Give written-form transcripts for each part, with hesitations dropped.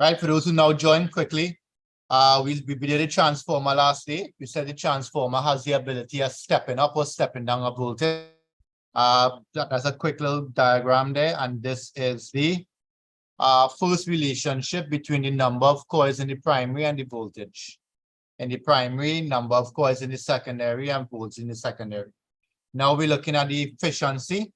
Right, for those who now join quickly, we did a transformer last day. We said the transformer has the ability of stepping up or stepping down a voltage. That's a quick little diagram there, and this is the first relationship between the number of coils in the primary and the voltage. In the primary, number of coils in the secondary, and volts in the secondary. Now we're looking at the efficiency,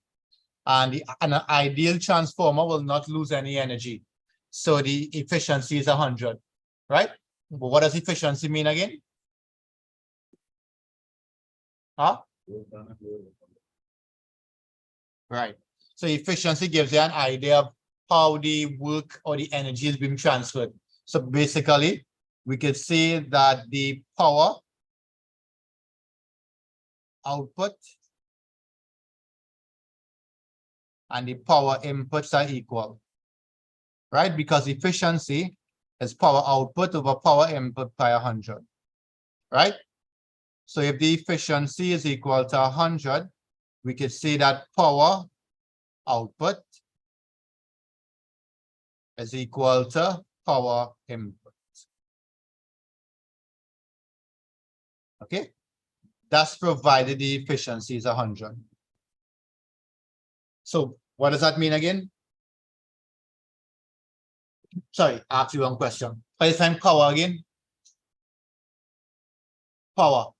and an ideal transformer will not lose any energy. So the efficiency is 100, right? But what does efficiency mean again? Huh? Right. So efficiency gives you an idea of how the work or the energy is being transferred. So basically, we could say that the power output and the power inputs are equal, right? Because efficiency is power output over power input by 100, right? So if the efficiency is equal to 100, we could say that power output is equal to power input. Okay, that's provided the efficiency is 100. So what does that mean again? Sorry, I asked you one question. By the time power again? Power.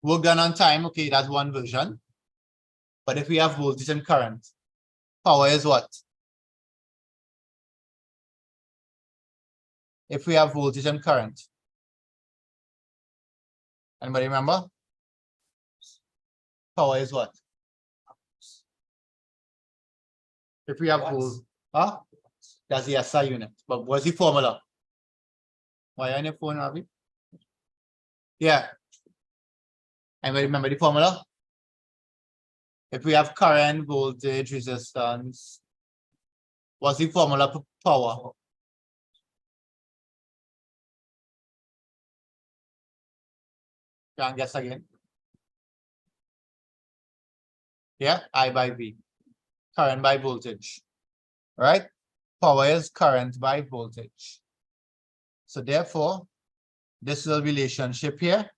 Work done on time, okay, that's one version. But if we have voltage and current, power is what? If we have voltage and current. Anybody remember? Power is what? If we have voltage, that's the SI unit. But what's the formula? Why on your phone, Ravi? Yeah. Anybody remember the formula? If we have current, voltage, resistance, what's the formula for power? Can I guess again? Yeah, I by V. Current by voltage. Right? Power is current by voltage. So therefore, this little relationship here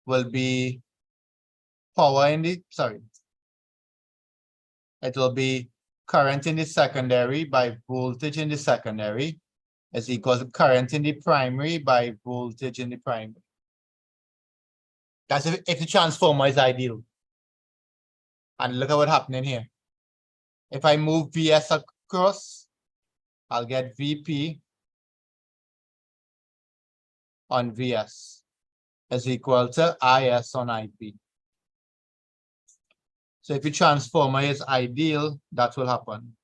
will be power in the, it will be current in the secondary by voltage in the secondary is equal to current in the primary by voltage in the primary. That's if the transformer is ideal. And look at what's happening here. If I move VS across, I'll get VP on VS is equal to IS on IP. So if the transformer is ideal, that will happen.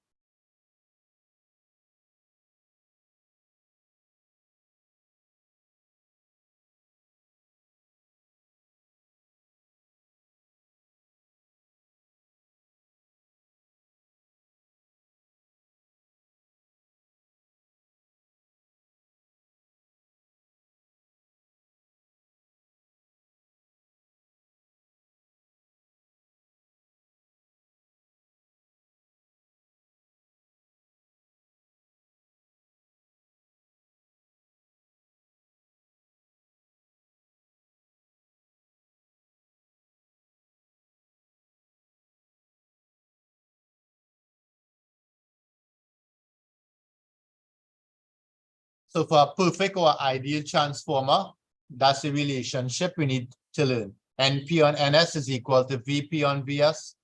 So for a perfect or ideal transformer, that's the relationship we need to learn. NP on NS is equal to VP on VS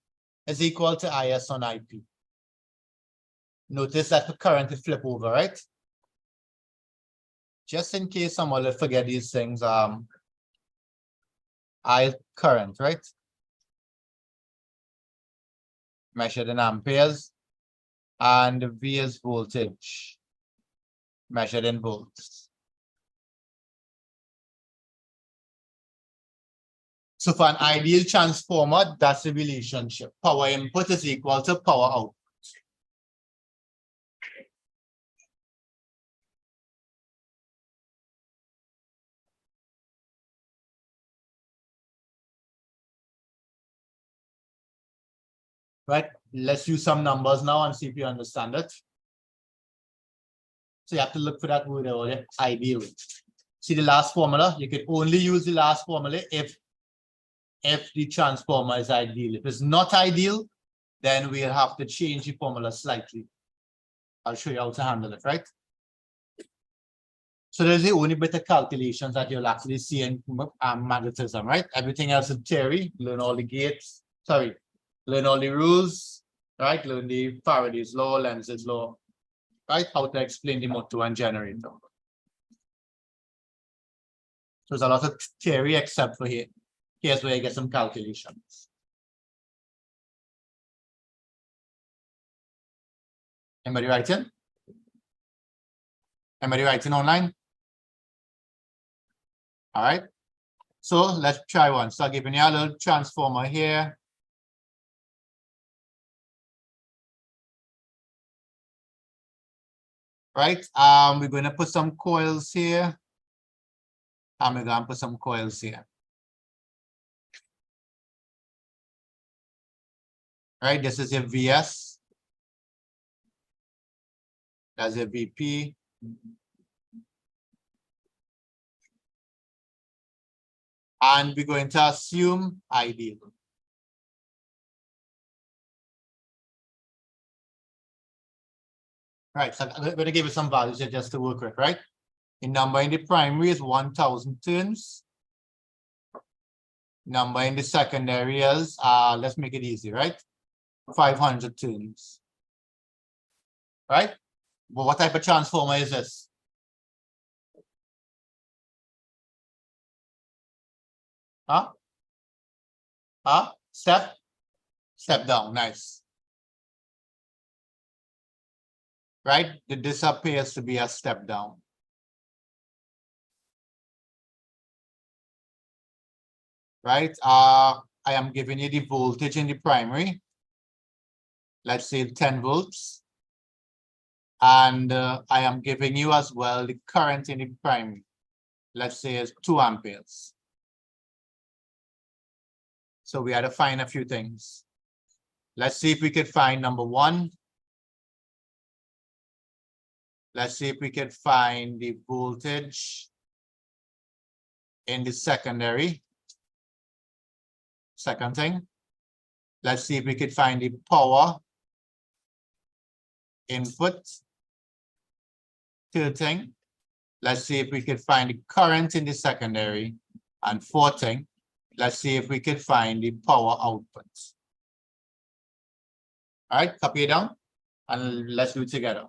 is equal to IS on IP. Notice that the current will flip over, right? Just in case someone will forget these things, I current, right? Measured in amperes, and V is voltage, measured in volts. So for an ideal transformer, that's the relationship. Power input is equal to power output. Right, let's use some numbers now and see if you understand it. So you have to look for that word there, ideal. See the last formula, you can only use the last formula if the transformer is ideal. If it's not ideal, then we'll have to change the formula slightly. I'll show you how to handle it, right? So there's the only bit of calculations that you'll actually see in magnetism, right? Everything else is theory, learn all the gates, learn all the rules, right? Learn the Faraday's law, Lenz's law, right? How to explain the motor and generator. So there's a lot of theory except for here. Here's where you get some calculations. Anybody writing? Anybody writing online? All right. So let's try one. So I'll give you a little transformer here. Right. We're going to put some coils here. And we're going to put some coils here. Right. This is your VS. That's your VP. And we're going to assume ideal. Right, so I'm going to give you some values here just to work with, right? The number in the primary is 1,000 turns. Number in the secondary is, let's make it easy, right? 500 turns. Right? But what type of transformer is this? Huh? Huh? Step down, nice. Right? This appears to be a step down. Right? I am giving you the voltage in the primary. Let's say 10 volts. And I am giving you as well the current in the primary. Let's say it's 2 amperes. So we had to find a few things. Let's see if we could find number 1. Let's see if we could find the voltage in the secondary. Second thing. Let's see if we could find the power input. Third thing. Let's see if we could find the current in the secondary. And fourth thing. Let's see if we could find the power output. All right, copy it down and let's do it together.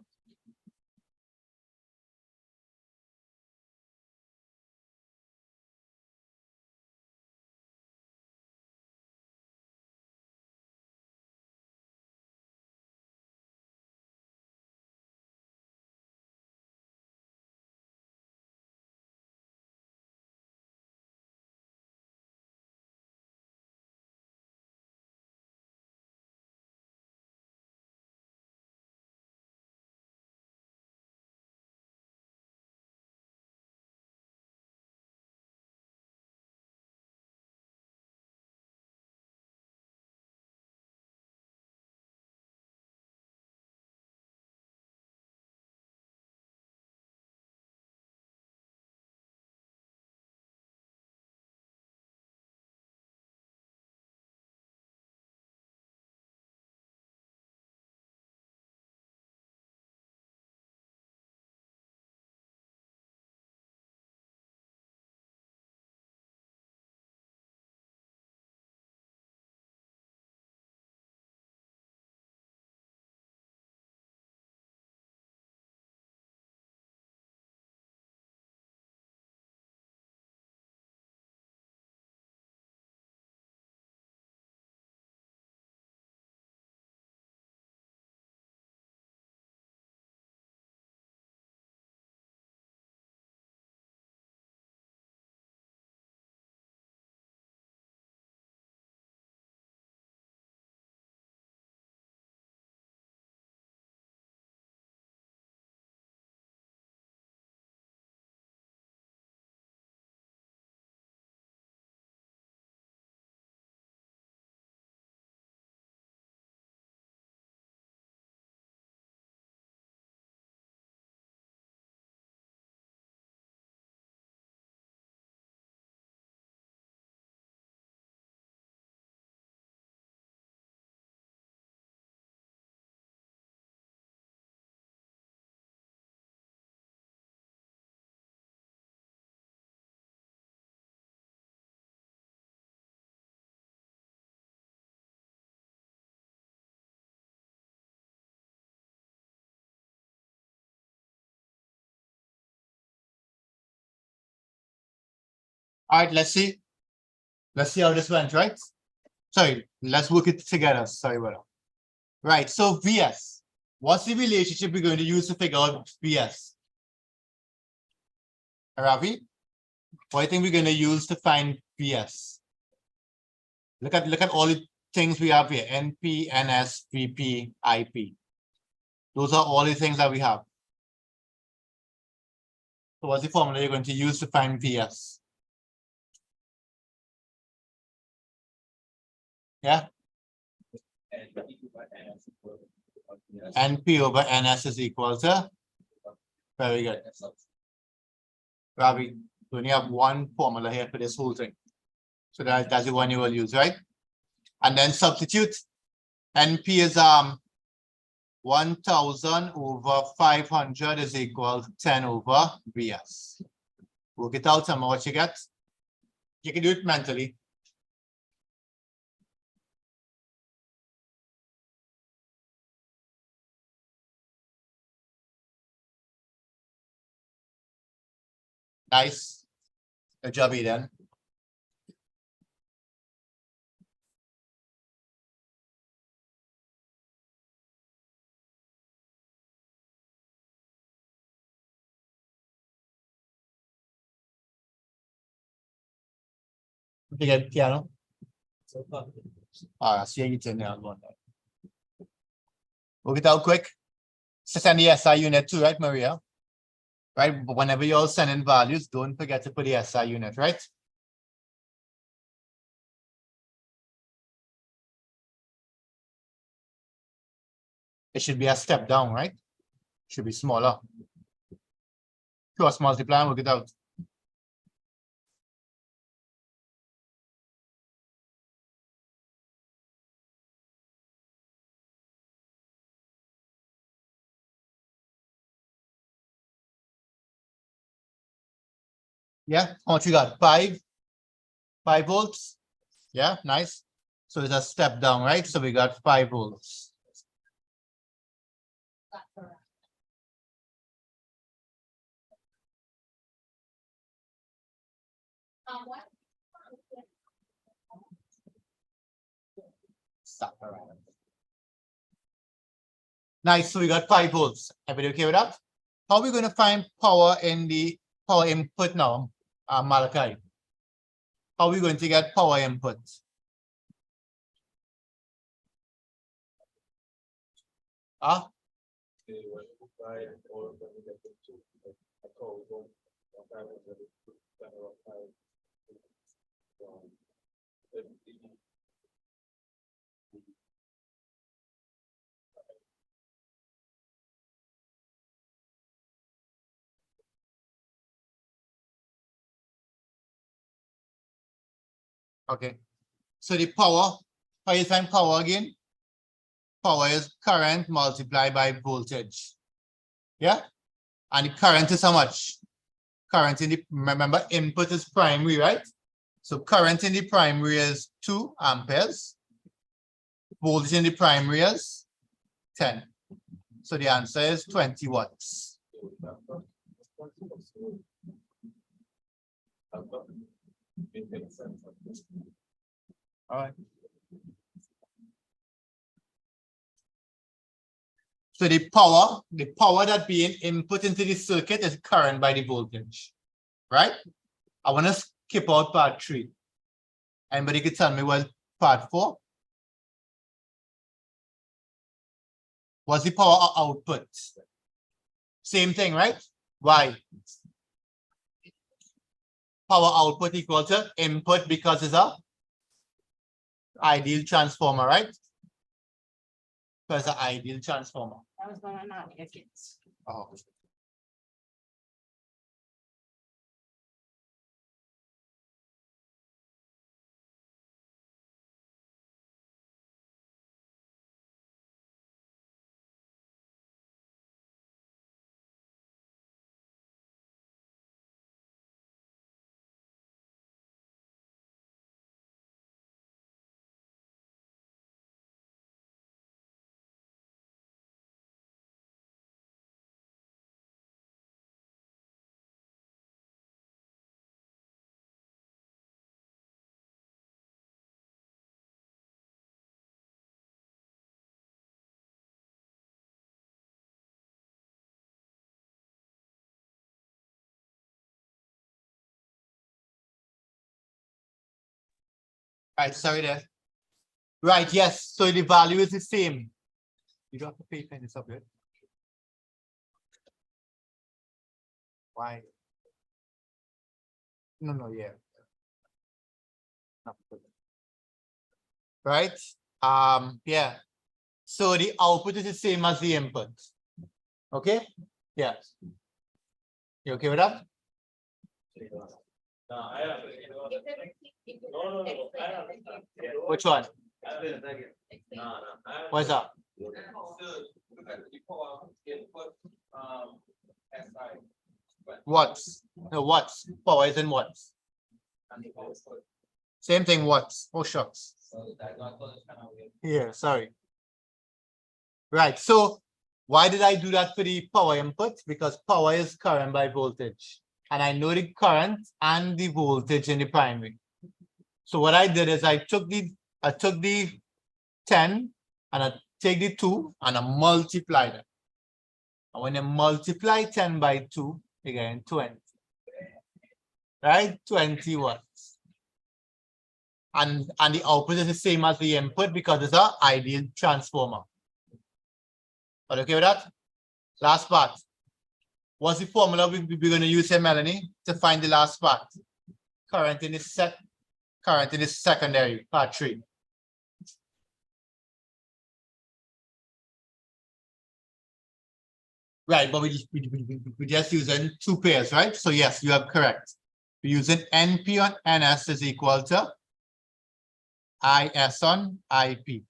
All right, let's see. Let's see how this went, right? Sorry, let's work it together. Sorry about that. Right, so VS. What's the relationship we're going to use to figure out VS? Ravi, what do you think we're going to use to find VS? Look at all the things we have here: NP, NS, VP, IP. Those are all the things that we have. So what's the formula you're going to use to find VS? Yeah? NP over NS is equal to? Very good. Ravi, we only have one formula here for this whole thing. So that's the one you will use, right? And then substitute. NP is 1000 over 500 is equal to 10 over VS. Work it out, tell me what you get. You can do it mentally. Nice. Good job, Eden. You get piano? Ah, see you in there. Work it out quick. Send the SI unit too, right, Maria? Right? But whenever you're sending values, don't forget to put the SI unit, right? It should be a step down, right? Should be smaller. Cross multiply and work it out. Yeah, how much you got? 5 volts. Yeah, nice. So it's a step down, right? So we got 5 volts. Nice. So we got 5 volts. Everybody okay with that? How are we going to find power in the power input now, Malachi? How are we going to get power input? Ah? Okay. So the power, how you find power again? Power is current multiplied by voltage. Yeah? And the current is how much? Current in the, remember, input is primary, right? So current in the primary is 2 amperes. Voltage in the primary is 10. So the answer is 20 watts. All right. So the power that being input into the circuit is current by the voltage, right? I want to skip out part 3. Anybody can tell me what part 4? What's the power output? Same thing, right? Why? Power output equal to input because it's a ideal transformer, right? Because it's an ideal transformer. That was going on your kids. Oh. Right, sorry there. Right, yes, so the value is the same. You don't have to pay for this up here. Why? No, yeah. Right? Yeah. So the output is the same as the input. Okay? Yeah. You okay with that? Which one? What's up? Watts. No, watts. Power is in watts. Same thing, watts. Oh, shucks. Yeah, sorry. Right. So why did I do that for the power input? Because power is current by voltage. And I know the current and the voltage in the primary. So what I did is I took the 10 and I take the 2 and I multiply them. And when you multiply 10 by 2, you get 20. Right? 20 watts. And the output is the same as the input because it's an ideal transformer. Are you okay with that? Last part. What's the formula we're going to use here, Melanie, to find the last part? Current in the secondary, part 3. Right, but we're just using 2 pairs, right? So yes, you are correct. We're using NP on NS is equal to IS on IP.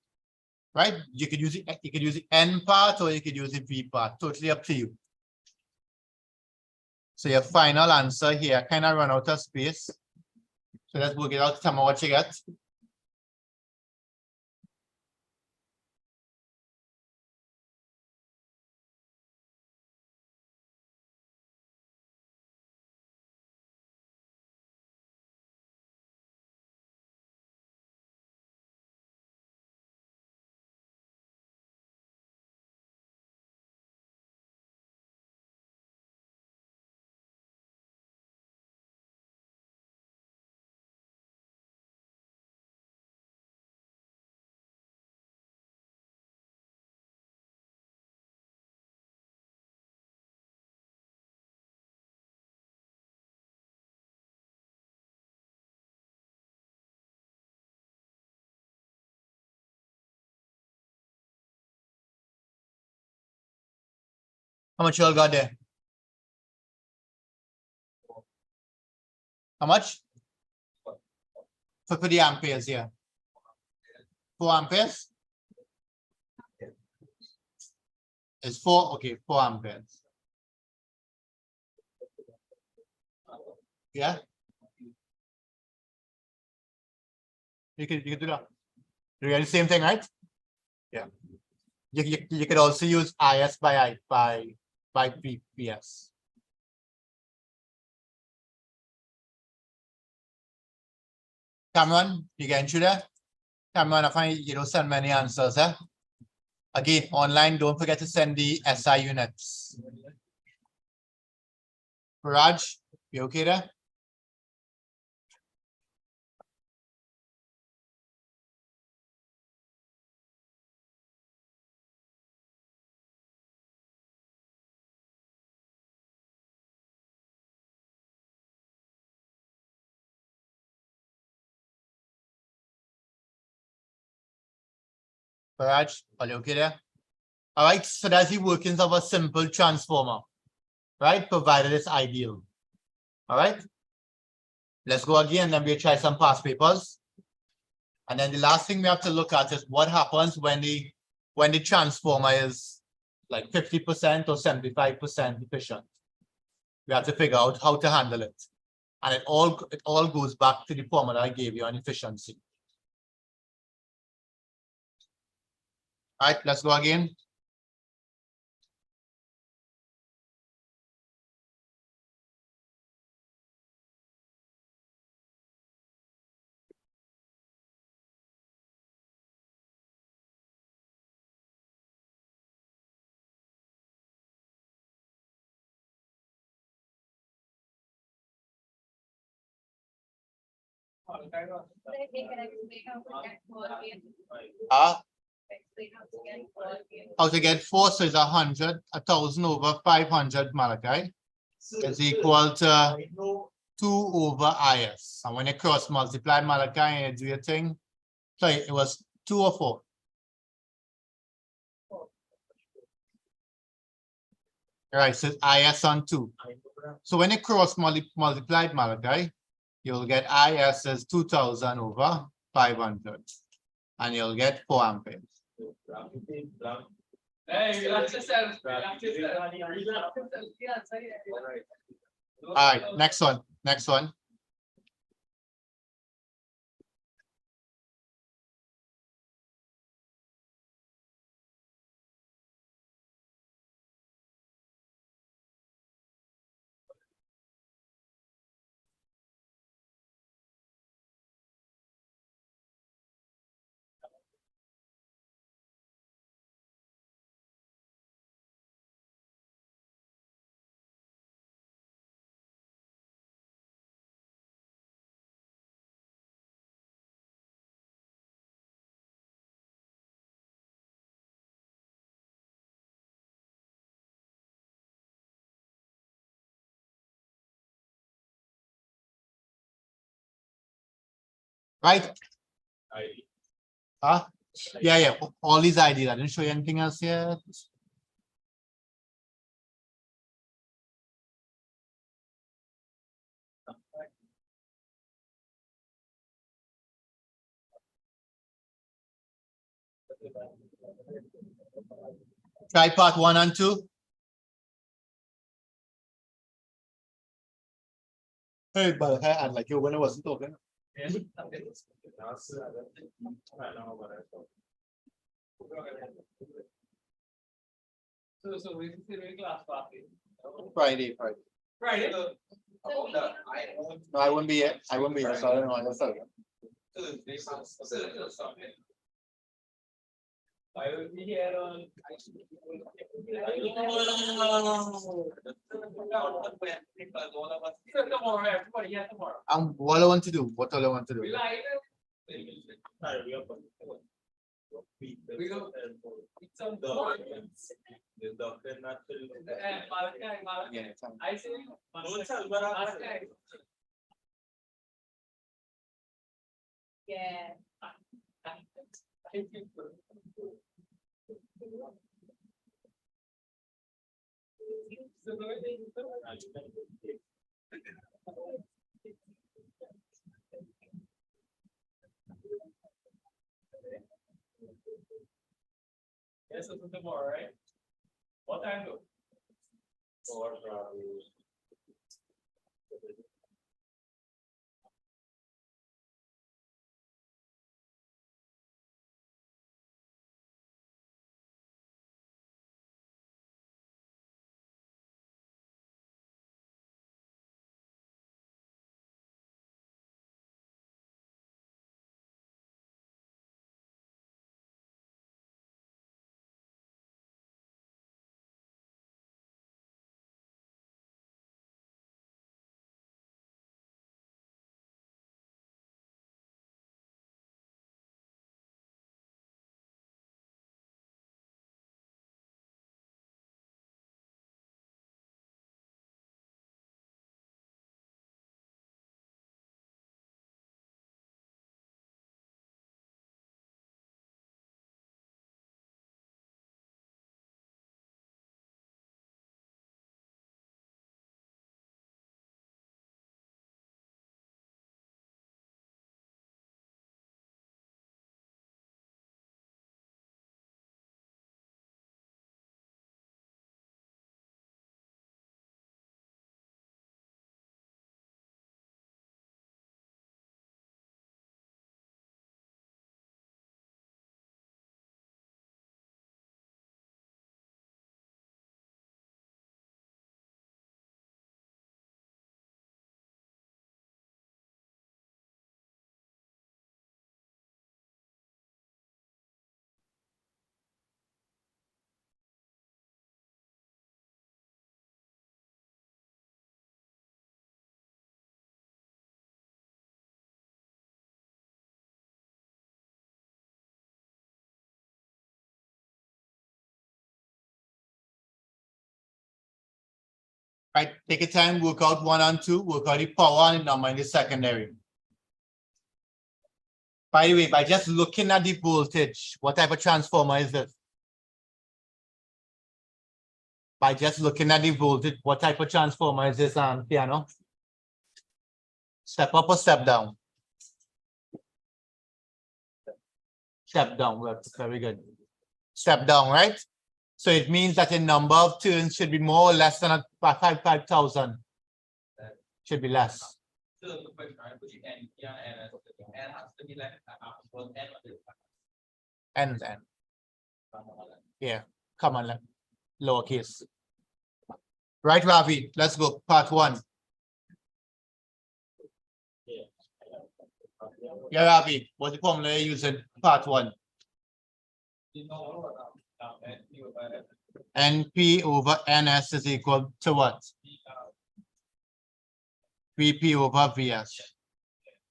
Right? You could use the N part or you could use the V part. Totally up to you. So your final answer here kind of run out of space. So let's work it out. Tell me what you get. How much you all got there? How much? For the amperes here. 4 amperes? It's 4, okay, 4 amperes. Yeah? You can do that. You get the same thing, right? Yeah. You could also use IS by PPS. Cameron, you get into that? Cameron, I find you don't send many answers, eh? Again, online, don't forget to send the SI units. Raj, you okay there? Raj, are you okay there? All right, so that's the workings of a simple transformer, right? Provided it's ideal. All right. Let's go again, then we'll try some past papers. And then the last thing we have to look at is what happens when the transformer is like 50% or 75% efficient. We have to figure out how to handle it. And it all goes back to the formula I gave you on efficiency. All right, let's go again. Uh, how to get 4, so it's 100, 1,000 over 500 Malachi is equal to 2 over IS. And when you cross multiply Malachi and you do your thing, sorry, it was 2 or 4. Right, so it's IS on 2. So when you cross multiply Malachi, you'll get IS as 2,000 over 500. And you'll get 4 amperes. All right, next one. Next one. Right? Huh? Yeah. All these ideas. I didn't show you anything else yet. Try part 1 and 2. Hey, but I like you when I wasn't talking. So we see class party. Friday. Friday. No, I won't be here. I won't be here. So I don't know. I don't know. I will be here on. Tomorrow, everybody here tomorrow. What I want to do? What all I want to do? We like we go. It's some documents. Malachi. Yeah, it's fine. I say. Malachi. Yeah. Yes, it's tomorrow, right? What time do? Right, take your time, work out 1 and 2, work out the power and the number in the secondary. By the way, by just looking at the voltage, what type of transformer is this? By just looking at the voltage, what type of transformer is this, piano? Step up or step down? Step down, very good. Step down, right? So it means that the number of turns should be more or less than 5,000. Should be less. So the question, right, put your N here and has to be like both N or N. Yeah, come on, lowercase. Right, Ravi, let's go. Part 1. Yeah, Ravi, what's the formula you're using? Part 1. NP over NS is equal to what? VP over VS.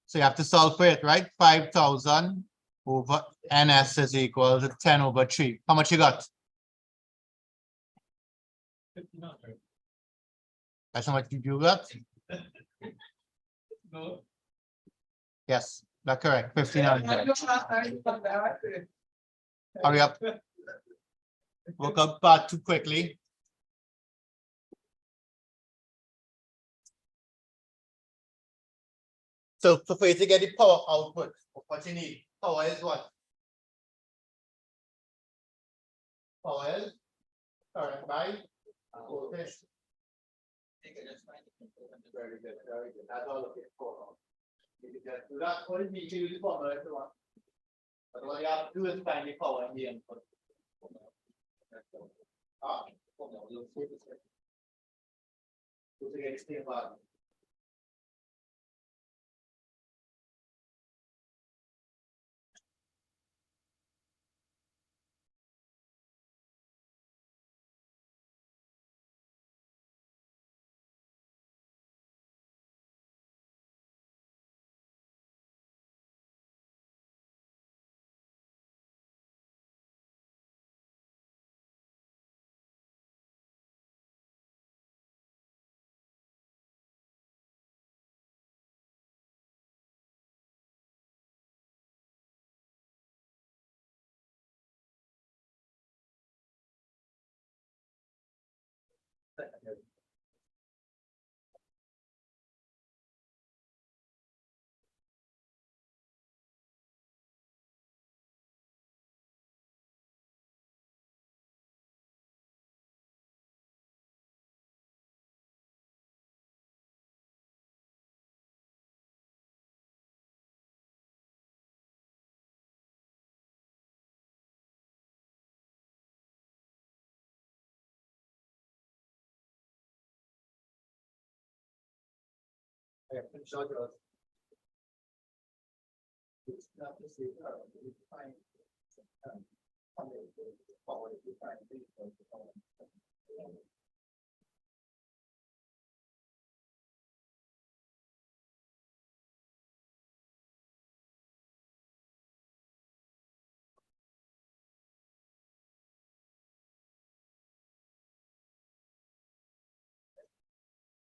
So you have to solve for it, right? 5,000 over NS is equal to 10 over 3. How much you got? That's how much you got? No. Yes, that's correct. 1,500. Hurry up. Work out part 2 quickly. So for you to get the power output, what you need? Power is what? Power is current by voltage. Very good, very good. That's all of it for. You can just do that. What is me to use the formula if you want? But what you have to do is find the power in the input.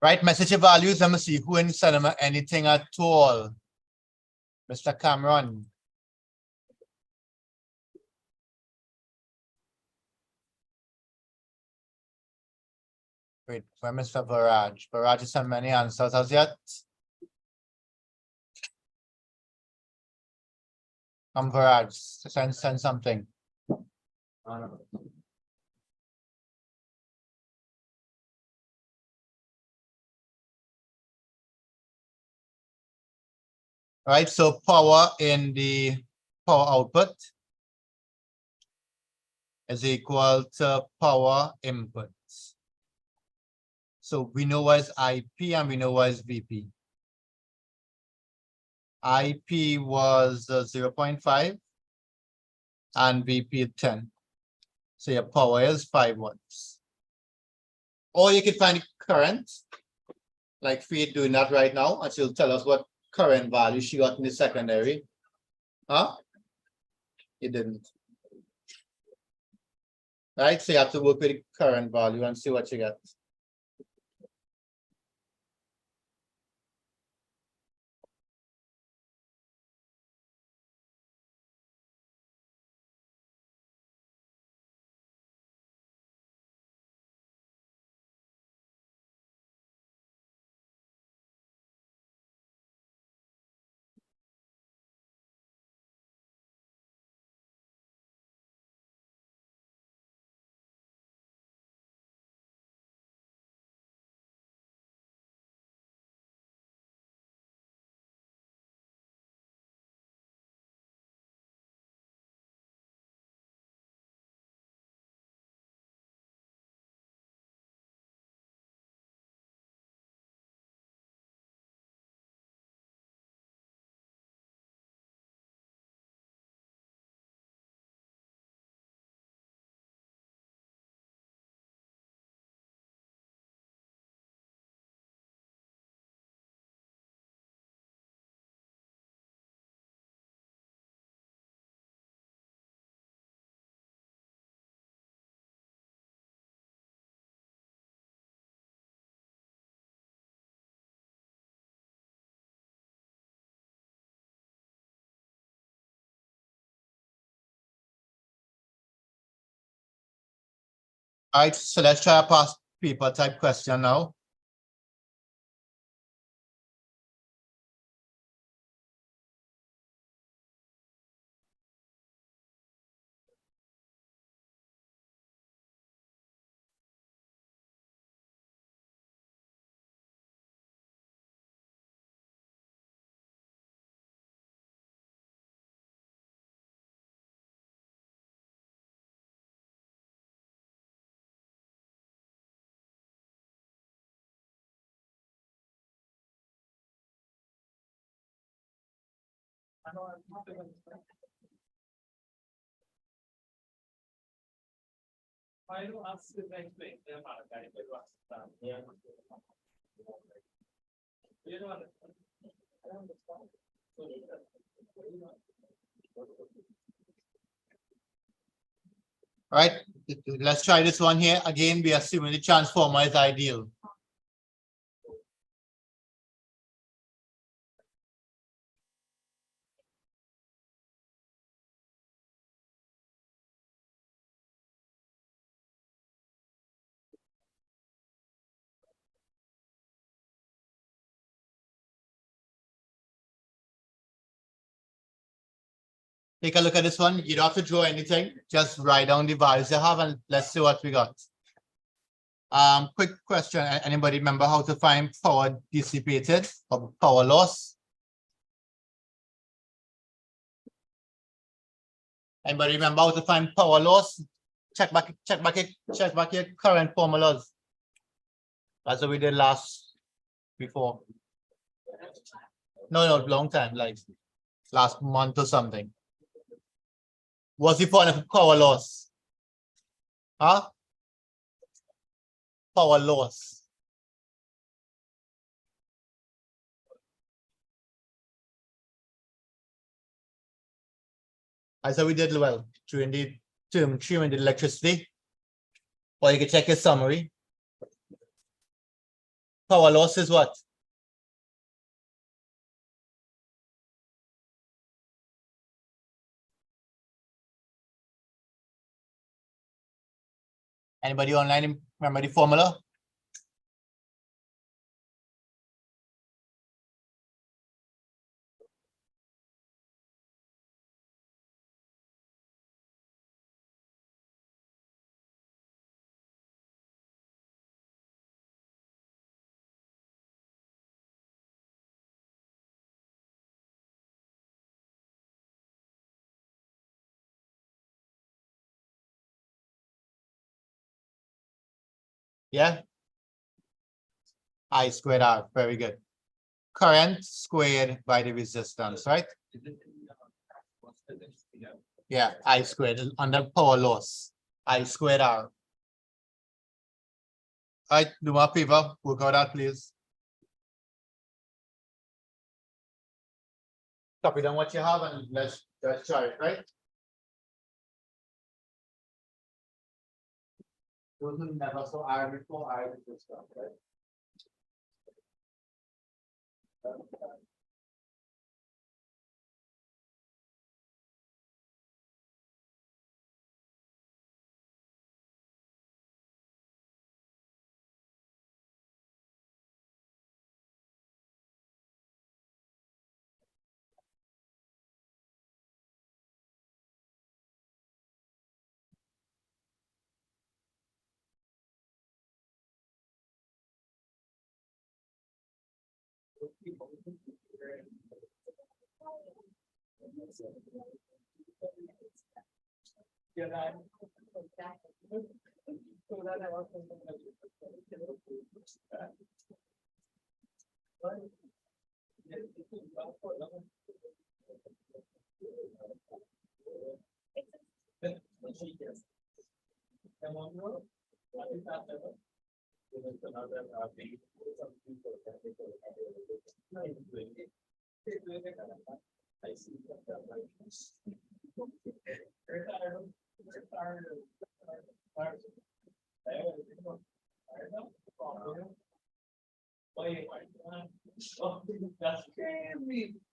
Right, message of values. Let me see who in cinema anything at all. Mr. Cameron. Wait, where Mr. Barrage? Barrage has sent many answers as yet. Barrage, send something. Right, so power in the power output is equal to power input. So we know what is IP and we know what is VP. IP was 0.5 and VP 10. So your power is 5 watts. Or you could find current, like Faith doing that right now, and she'll tell us what current value she got in the secondary. Huh? You didn't. Right, so you have to work with the current value and see what you get. All right, so let's try a past paper type question now. Why do ask the next thing? They're not a guy, but yeah. You know. All right, let's try this one here. Again, we are assuming the transformer is ideal. Take a look at this one. You don't have to draw anything. Just write down the values you have and let's see what we got. Quick question. Anybody remember how to find power dissipated or power loss? Anybody remember how to find power loss? Check back your current formulas. That's what we did before. No, long time, like last month or something. What's the formula for power loss? Huh? Power loss. I said we did well during the term during the electricity. Or you can check your summary. Power loss is what? Anybody online remember the formula? Yeah. I squared R. Very good. Current squared by the resistance, right? Yeah, I squared under power loss. I squared R. All right, do my favor, work out that, please. Copy down what you have and let's try it, right? Those who never saw R before, I did this stuff, right?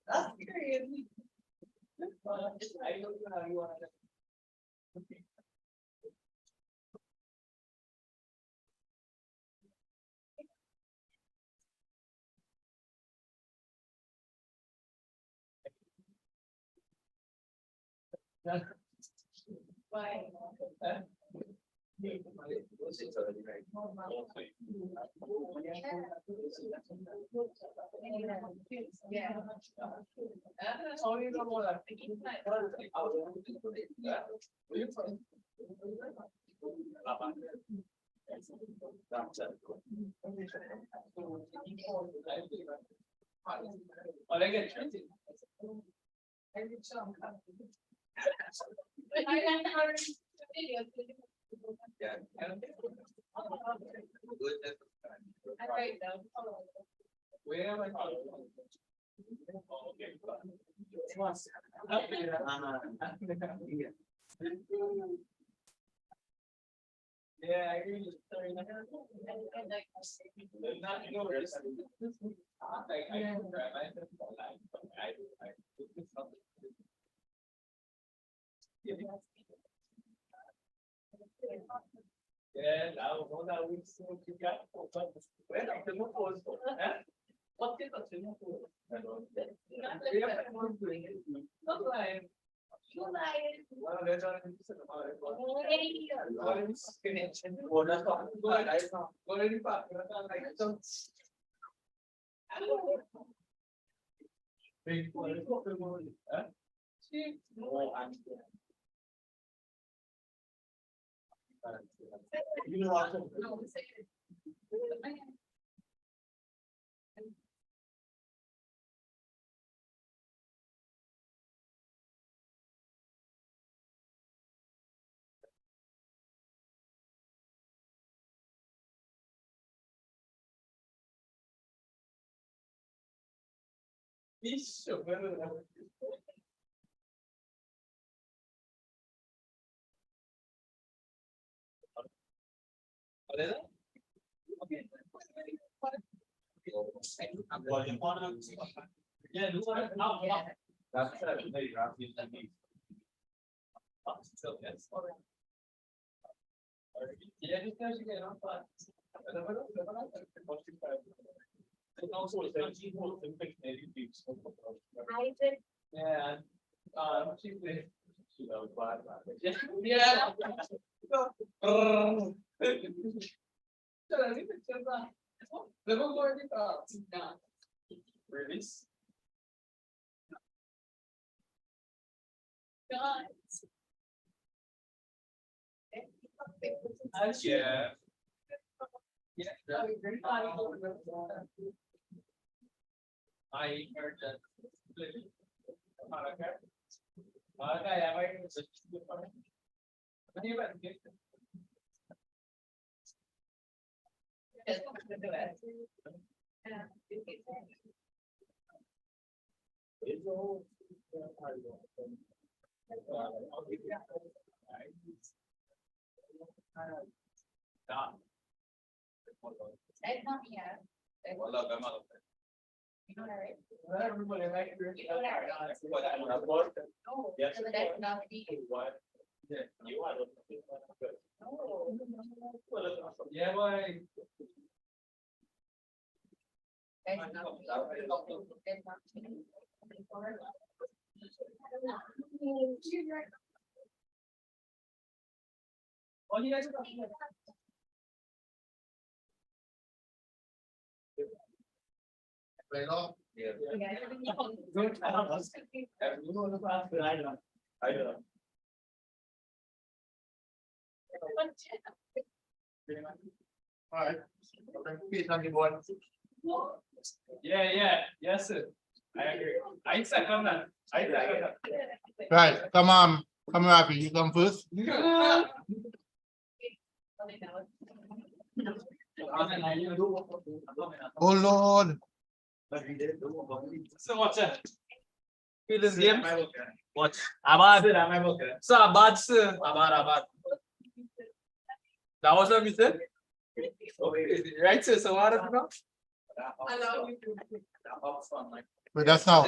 That's crazy. That's crazy. I don't know how you want to. Why? Yeah. Where am I? Yeah, I agree. Yeah, now, hold on, we still got. Where are the most? What did the Isso, yeah, that's very rapid. Yeah, because you get on fast. And also, it's actually more than maybe beats. Yeah. Yeah. Release. Yeah. Yeah. I heard that. Yeah, boy. Oh, you guys are talking about. Alright. Please on the board. Yeah, yes, sir. I agree. I second that. Right, come Rafi, you come first. Oh Lord. So what's that? Feelings game. Watch. Abad. So Abad, sir. Abad. That was what we said. Right, sir. So what are you? But that's now.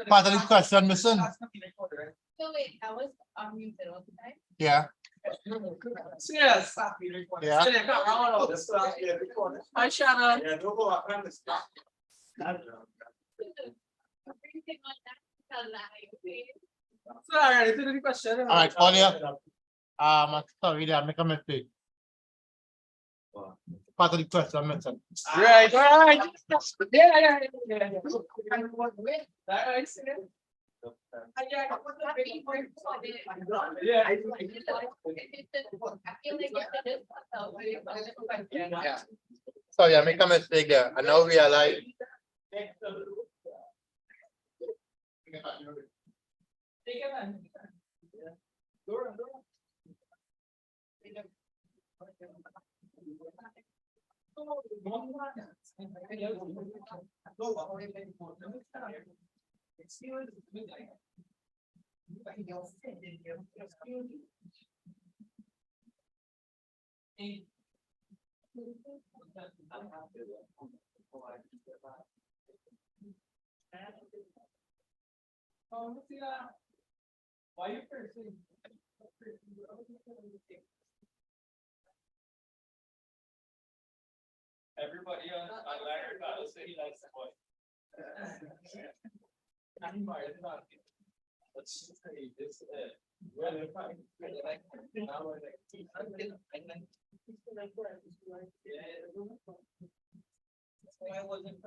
Part of the question, listen. So wait, that was unmuted all the time? Yeah, Yes. yeah. Hi, Shannon. Everything like that, Sorry, ito na yung question. All right, Claudia. Sorry, I make a mistake. Part of the question I mentioned. Right. Yeah. Yeah. Sorry, I make a mistake there. I now realize. Why you cursing? Everybody on Larry got to say he likes the boy. Let's say this. I wasn't.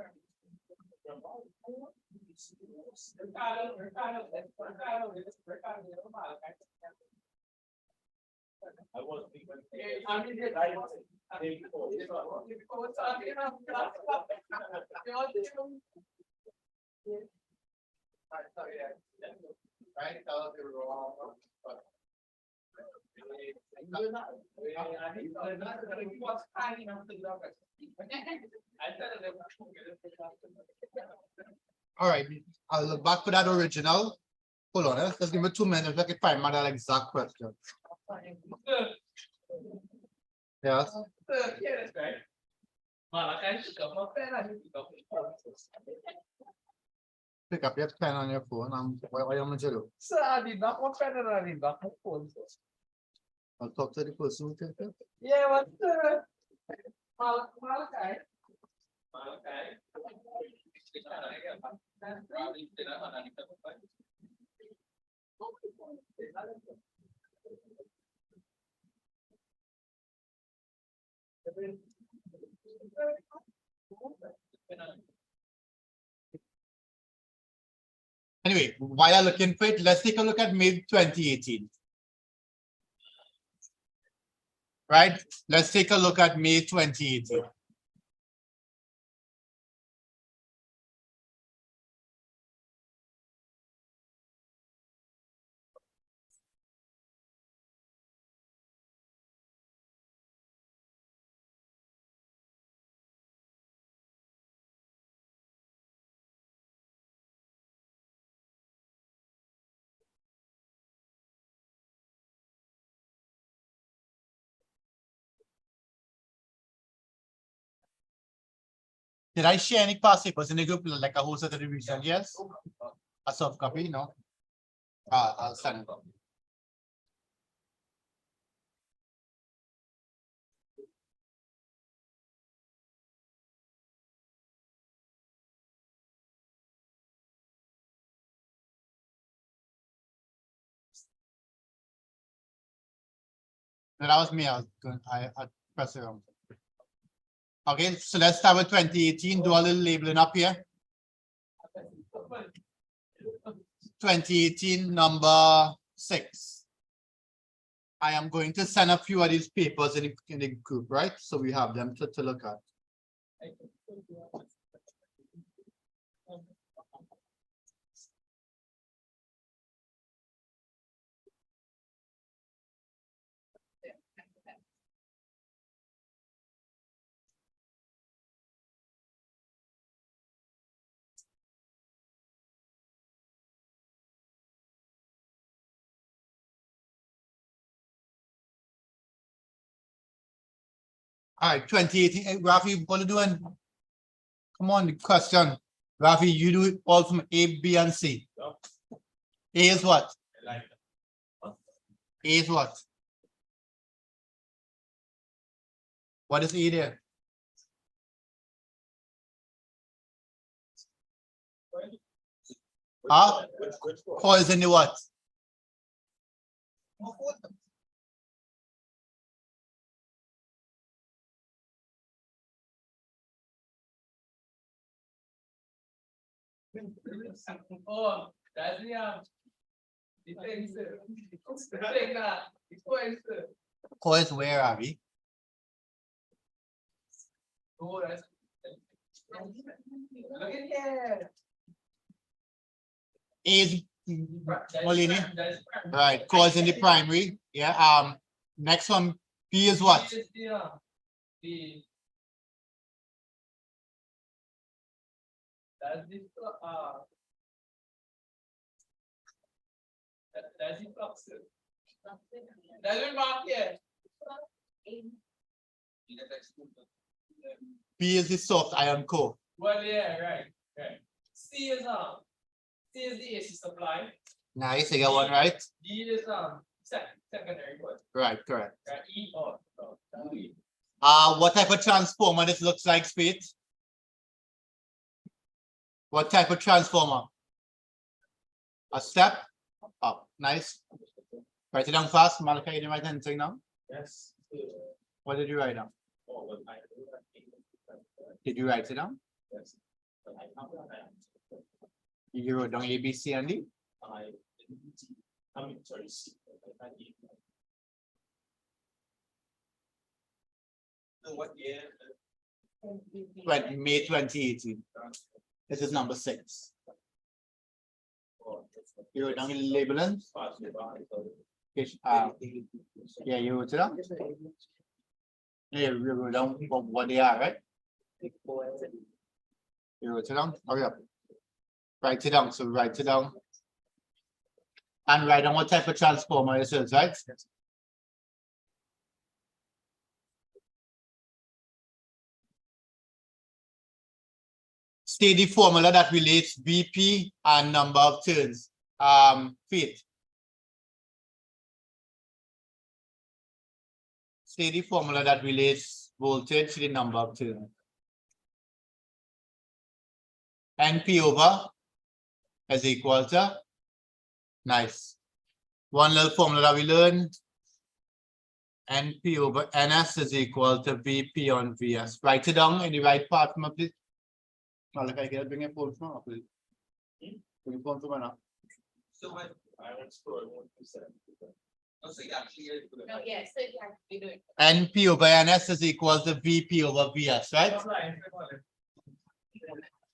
I wasn't Right, tell they were wrong. But all right, I'll look back for that original. Hold on, let's give it 2 minutes. I can find my that exact question. Yes. Pick up your pen on your phone. What am I to do? I'll talk to the person. Yeah, what's the Malachi? Anyway, while I'm looking for it, let's take a look at May 2018. Right? Let's take a look at May 2018. Did I share any past papers in the group like a whole set of revision? Yes. A soft copy, no? I'll send it. That was me. I press it on. Okay, so let's start with 2018. Do a little labeling up here. 2018 number 6. I am going to send a few of these papers in the group, right? So we have them to look at. All right, 2018. Hey, Rafi, what are you doing? Come on, the question. Rafi, you do it all from A, B, and C. A is what? A is what? What is A there? Huh? Coils in the what? Oh, that's the Coils where are we? Oh, that's. Look at here. Is Molini? That is Right, coils in the primary. Yeah. Next one, P is what? The that's the that's the flux. That's the mark here. P is the soft iron core. Well, yeah, right. C is the AC supply. Nice, you got one right. D is secondary one. Right, correct. E E. What type of transformer this looks like, Speed? What type of transformer? A step? Oh, nice. Write it down fast. Malika, you didn't write anything now? Yes. What did you write down? Did you write it down? Yes. You wrote down A, B, C, and D? Sorry. What year? May 2018. This is number 6. You wrote down in labeling? Yeah, you wrote it down? Yeah, you wrote down what they are, right? You wrote it down? Hurry up. Write it down. So write it down. And write down what type of transformer it is, right? State the formula that relates BP and number of turns. Feet. State the formula that relates voltage to the number of turns. NP over is equal to, nice. One little formula that we learned. NP over NS is equal to VP on VS. Write it down in the right part, please. Malika, can I bring your phone from up, please? Bring your phone from up. So when I went to school, I went to say. Oh, so you actually. No, yes, so you have to be doing. NP over NS is equal to VP over VS, right?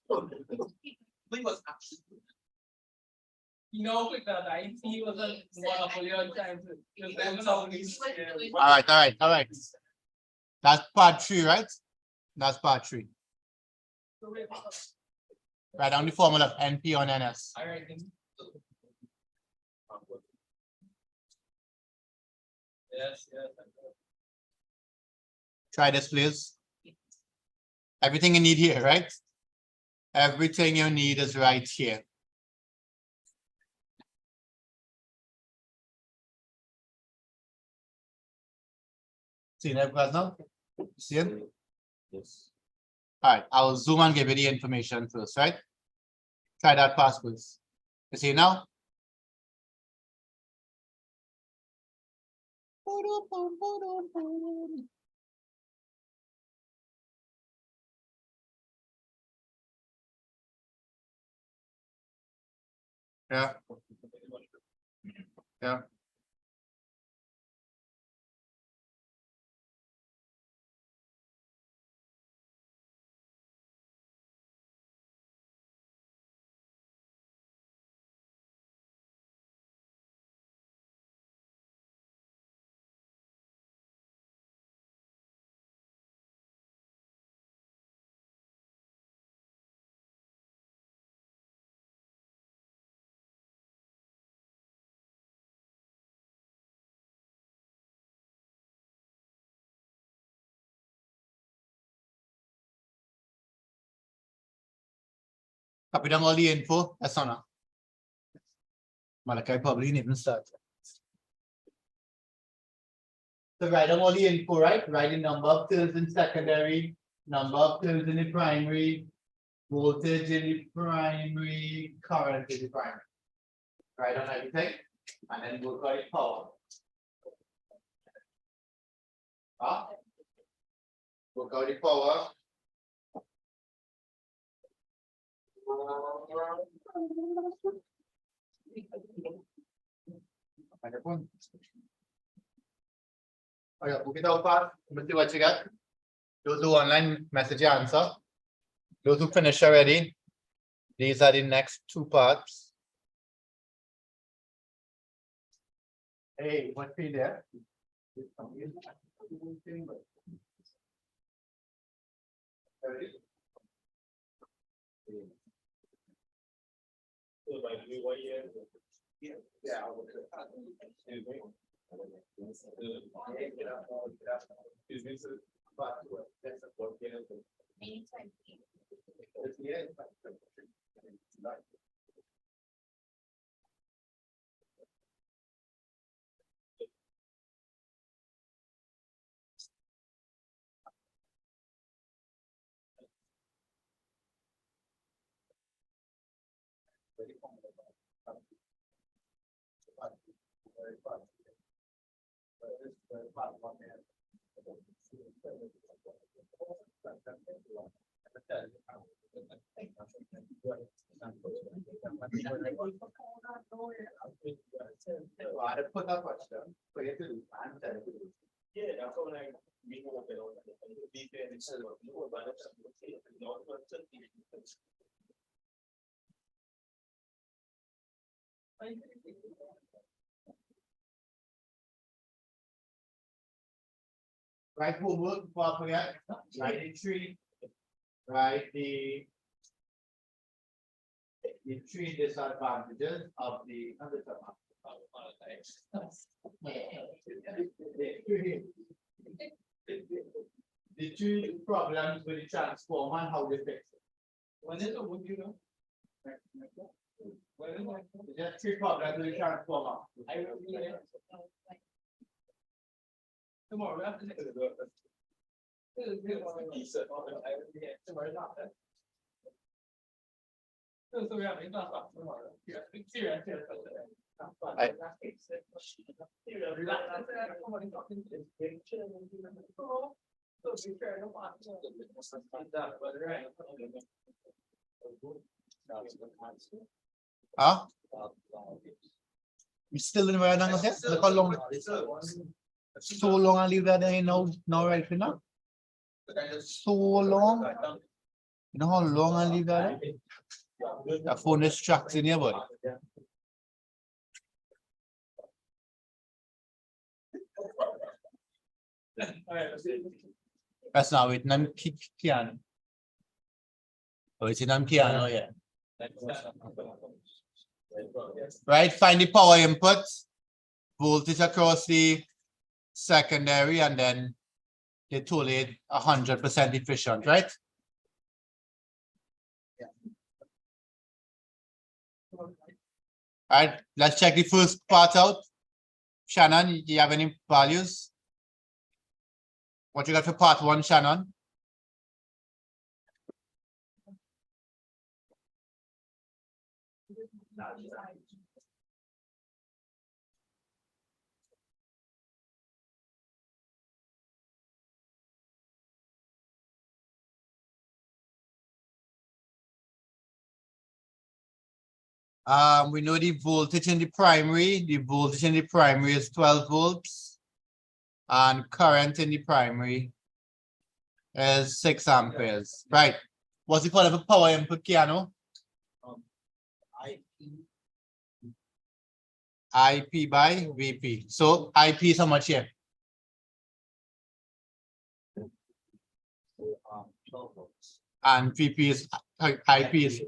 He was actually. You know, like that, he was a one of All right. That's part 3, right? That's part 3. Write down the formula of NP on NS. All right. Yes. Try this, please. Everything you need here, right? Everything you need is right here. See that guys now? See it? Yes. All right, I'll zoom and give you the information first, right? Try that pass, please. You see now? Yeah. Yeah. Copy down all the info. That's not. Malachi probably didn't even start. So write down all the info, right? Write the number of turns in secondary, number of turns in the primary, voltage in the primary, current in the primary. Right on everything, and then we'll call it power. We'll call it power. Oh yeah, book it out fast. Let's see what you got. Those who online message your answer. Those who finish already. These are the next two parts. Hey, what's in there? Put that question. Yeah, that's what I mean. Right, homework, before I forget, write the three, write the three disadvantages of the the two problems with the transformer and how they fix it. When is it, would you know? Just three problems with the transformer. I will be there. Tomorrow, we have to take a look. So we have a class tomorrow. Serious. Huh? We still in where now? Look how long. So long I leave that there now right now. So long. You know how long I leave that there? The phone is trapped in your body. That's now it. I'm piano. Oh, it's in piano, yeah. Right, find the power input, voltage across the secondary, and then they told it 100% efficient, right? All right, let's check the first part out. Shannon, do you have any values? What you got for part one, Shannon? We know the voltage in the primary. The voltage in the primary is 12 volts, and current in the primary is 6 amperes. Right. What's the call of a power input, Keanu? IP by VP. So IP is how much here? And VP is IP is.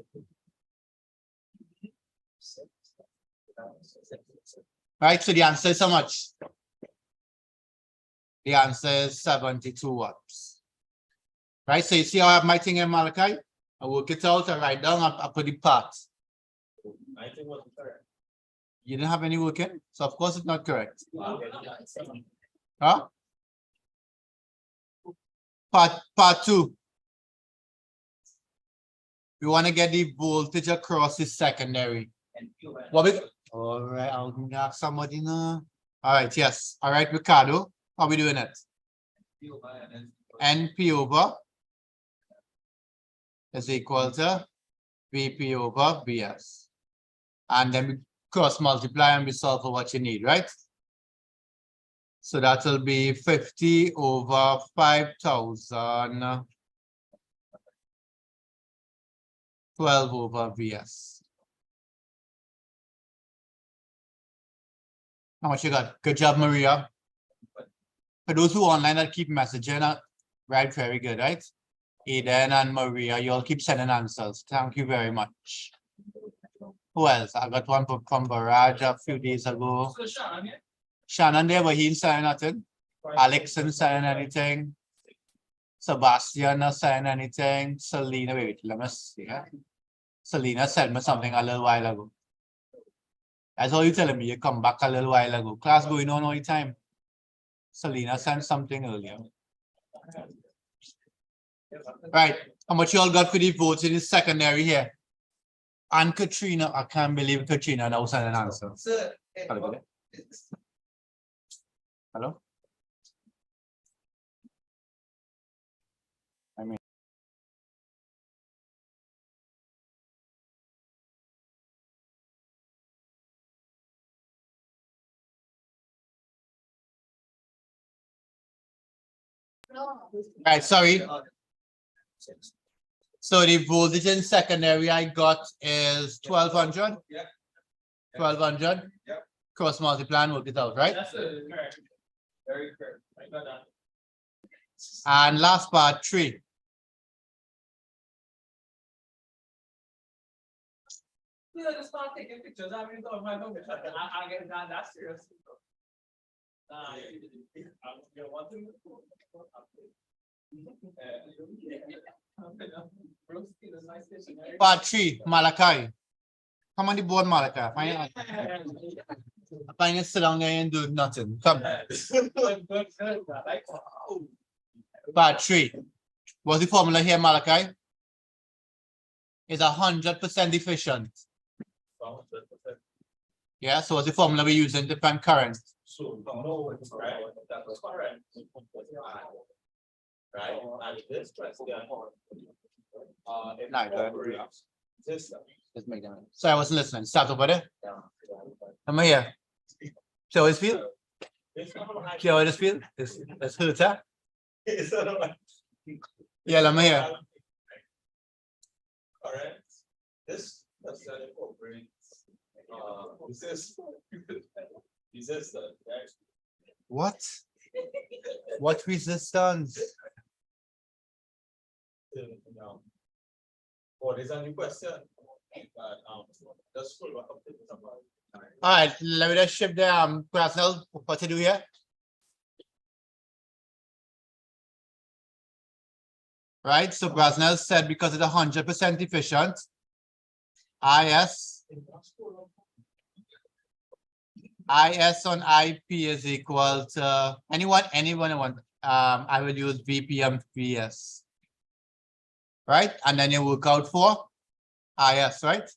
Right, so the answer is how much? The answer is 72 watts. Right, so you see how I have my thing in Malachi? I work it out and write down, I put the parts. I think was correct. You didn't have any working, so of course it's not correct. Huh? Part two. We want to get the voltage across the secondary. And Q and What we, all right, I'll ask somebody now. All right, yes. All right, Ricardo, how are we doing it? Q over NP over is equal to VP over VS. And then we cross multiply and we solve for what you need, right? So that will be 50 over 5,000, 12 over VS. How much you got? Good job, Maria. For those who are online that keep messaging, right, very good, right? Eden and Maria, you all keep sending answers. Thank you very much. Who else? I got one from Barrage a few days ago. So Sean, yeah. Shannon there, but he didn't sign nothing. Alex didn't sign anything. Sebastian not sign anything. Selena, wait, let me see. Yeah? Selena sent me something a little while ago. That's all you telling me. You come back a little while ago. Class going on all the time. Selena sent something earlier. Right. How much you all got for the votes in the secondary here? And Katrina, I can't believe Katrina now sent an answer. Sir, Hello? Hello? I mean. Right, sorry. So the voltage in secondary I got is 1200. Yeah. 1200. Yeah. Cross multiply and work it out, right? That's correct. Very correct. I got that. And last part 3. Yeah, just start taking pictures. I mean, don't mind, I get that serious. You want to? Part 3, Malachi. Come on the board, Malachi. Find it sit down there and do nothing. Come. Part 3. What's the formula here, Malachi? It's 100% efficient. Yeah, so what's the formula we use in different current? So, no, right? That was correct. Right, and this question. This. Let's make that. Sorry, I wasn't listening. Start over there. Come here. So how it feel? See how it feel? It's hurt, huh? Yeah, let me hear. Alright. This incorporates resistance, right? What? What resistance? No. Oh, there's a new question. Just follow up. All right, let me just shift the Krasnell. What to do here? Right, so Brasnell said because it's 100% efficient, IS on IP is equal to anyone want. I will use VPM VS. Right, and then you work out for IS, right?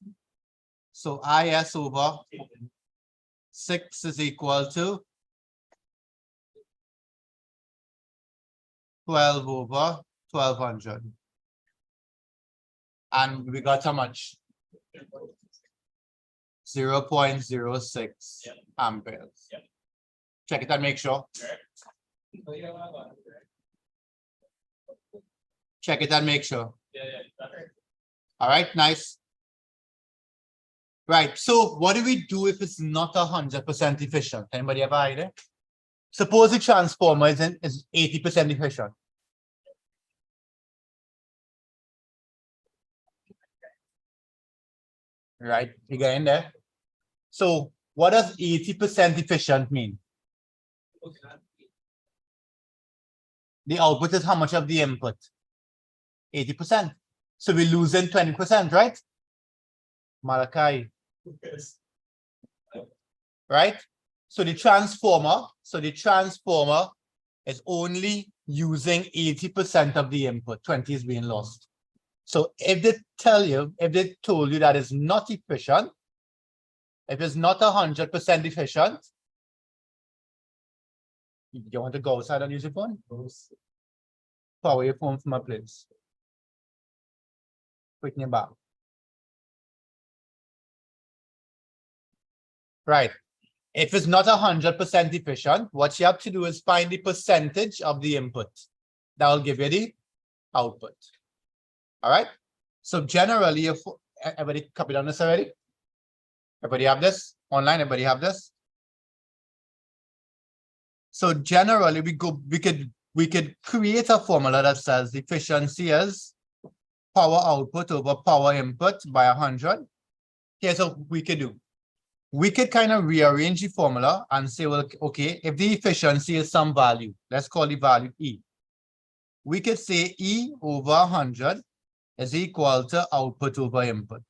So IS over 6 is equal to 12 over 1200. And we got how much? 0.06 amperes. Yeah. Check it and make sure. Check it and make sure. All right, nice. Right, so what do we do if it's not 100% efficient? Anybody have an idea? Suppose the transformer is 80% efficient. Right, you get in there. So what does 80% efficient mean? The output is how much of the input? 80%. So we're losing 20%, right? Malachi. Right? So the transformer is only using 80% of the input, 20 is being lost. So if they told you that it's not efficient, if it's not 100% efficient, you want to go outside and use your phone? Power your phone from a place. Put in your back. Right. If it's not 100% efficient, what you have to do is find the percentage of the input. That will give you the output. All right. So generally, if everybody copied on this already? Everybody have this online? Everybody have this? So generally, we could create a formula that says efficiency is power output over power input by 100. Here's what we could do. We could kind of rearrange the formula and say, well, okay, if the efficiency is some value, let's call the value E. We could say E over 100 is equal to output over input.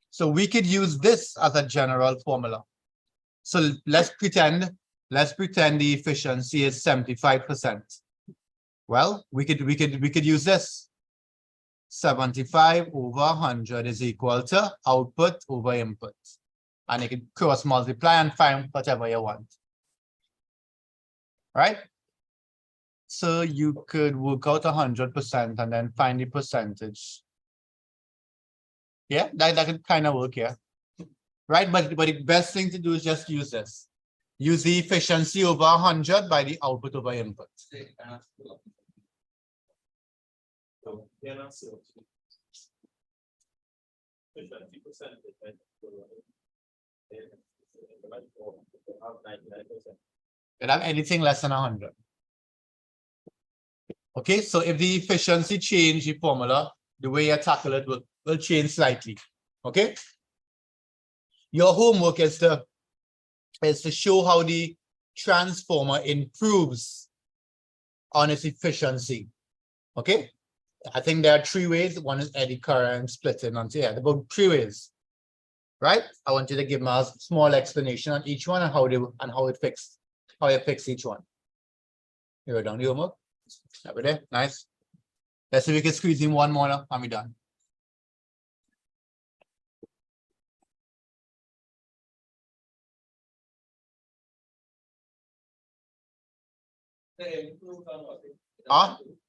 So we could use this as a general formula. So let's pretend the efficiency is 75%. Well, we could use this. 75 over 100 is equal to output over input. And you can cross multiply and find whatever you want. Right? So you could work out 100% and then find the percentage. Yeah, that could kind of work, yeah. Right, but the best thing to do is just use this. Use the efficiency over 100 by the output over input. You have anything less than 100. Okay, so if the efficiency change the formula, the way you tackle it will change slightly. Okay. Your homework is to show how the transformer improves on its efficiency. Okay. I think there are 3 ways. One is eddy current, splitting, and yeah, about 3 ways. Right? I want you to give me a small explanation on each one and how you fix each one. You're done the homework. Over there. Nice. Let's see if we can squeeze in one more now and we're done.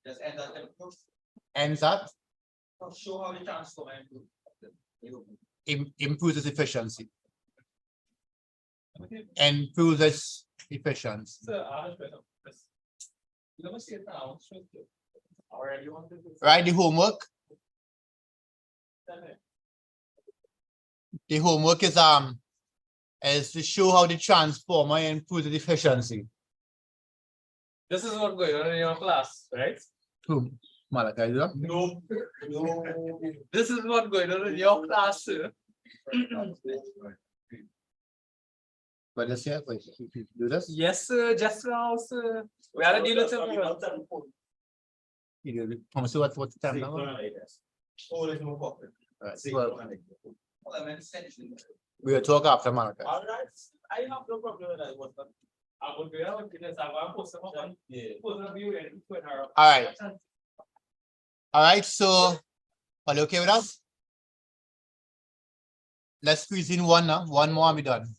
Just Ends up show how the transformer improves its efficiency. Improves its efficiency. Right, the homework. The homework is to show how the transformer improves its efficiency. This is what going on in your class, right? Who? Malachi, No. This is what going on in your class, sir. But this here, wait, do this? Yes, sir. Just now, sir. We are dealing with What's the time now? Right, well, we'll talk after Malachi. All right. I have no problem with that. I will be able to All right, so are you okay with us? Let's squeeze in one now. One more and we're done.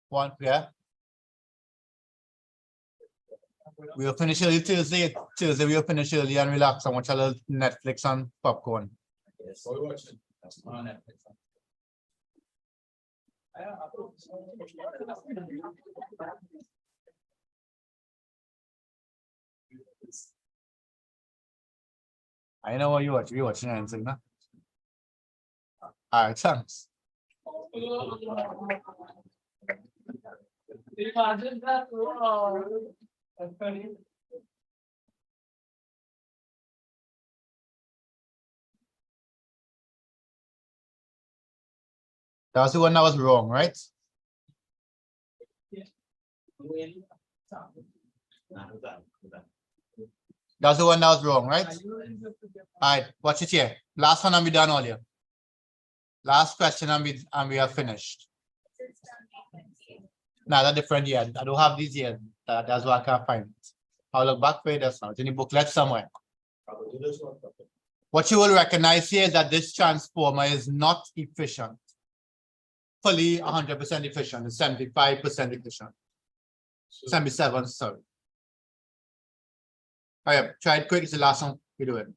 One, yeah. We'll finish early Tuesday. Tuesday we'll finish early and relax and watch a little Netflix and popcorn. Yes. What are you watching? On Netflix. I know what you watch. You're watching anything, no? All right, thanks. That was the one that was wrong, right? That's the one that was wrong, right? All right, watch it here. Last one and we done all here. Last question and we are finished. No, that's different yet. I don't have these yet. That's why I can't find it. I'll look back for it. That's not. It's in the booklet somewhere. What you will recognize here is that this transformer is not efficient. Fully 100% efficient, it's 75% efficient. 77, sorry. All right, try it quick, it's the last one we do it.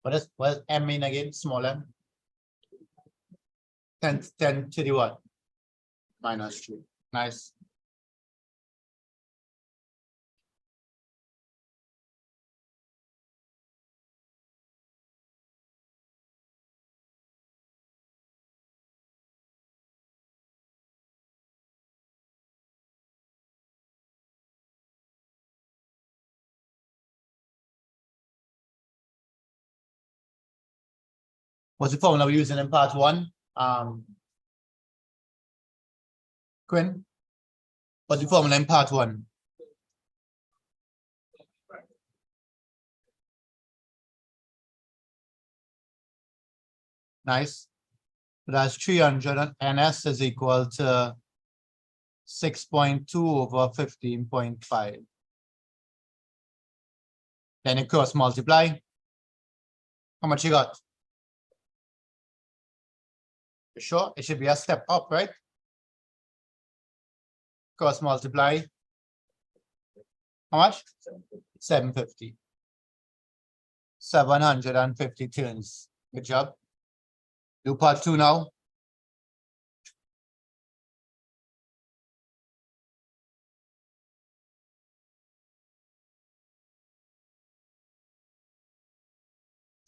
What does M mean again? Small m? 10 to the what? -3. Nice. What's the formula we're using in part 1? Quinn? What's the formula in part 1? Nice. That's 300 and NS is equal to 6.2 over 15.5. Then it cross multiply. How much you got? You sure? It should be a step up, right? cross multiply. How much? 750. 750 turns. Good job. Do part 2 now.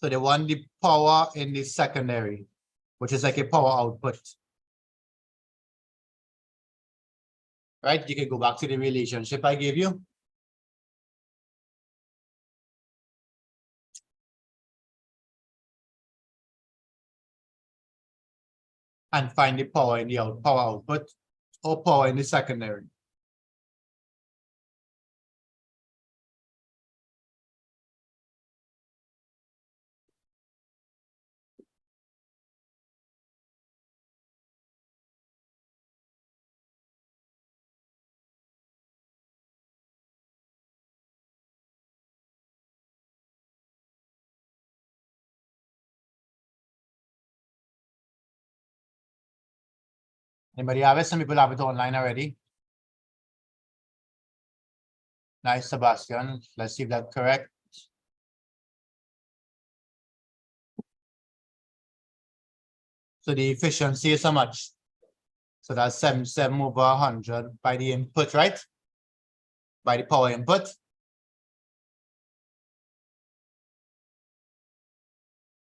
So they want the power in the secondary, which is like a power output. Right? You can go back to the relationship I gave you. And find the power in the power output or power in the secondary. Anybody have it? Some people have it online already. Nice, Sebastian. Let's see if that's correct. So the efficiency is how much? So that's 77 over 100 by the input, right? By the power input. So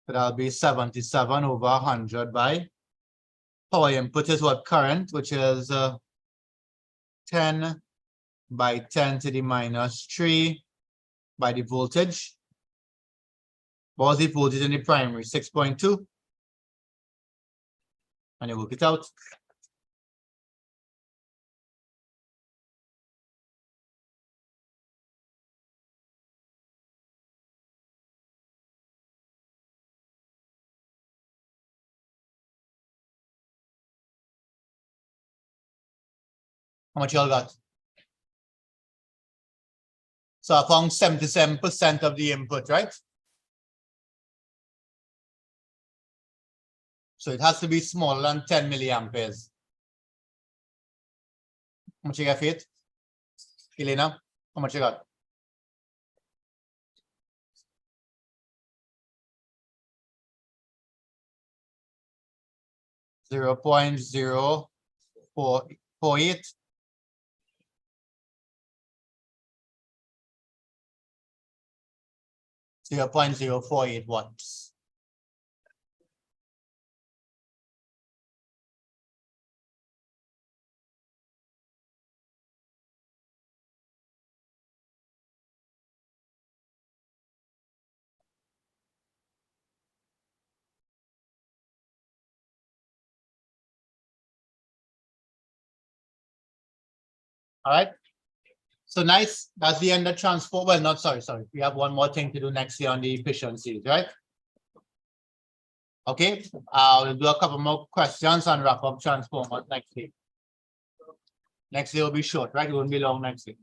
that'll be 77 over 100 by power input is what? Current, which is 10 by 10 to the minus 3 by the voltage. What was the voltage in the primary? 6.2. And you work it out. How much y'all got? So I found 77% of the input, right? So it has to be smaller than 10 milliamperes. How much you got, Faith? Elena, how much you got? .0448. 0.048 watts. All right. So nice. That's the end of transform. Well, not sorry. We have one more thing to do next year on the efficiencies, right? Okay. We'll do a couple more questions and wrap up transformers next week. Next year will be short, right? It won't be long next week.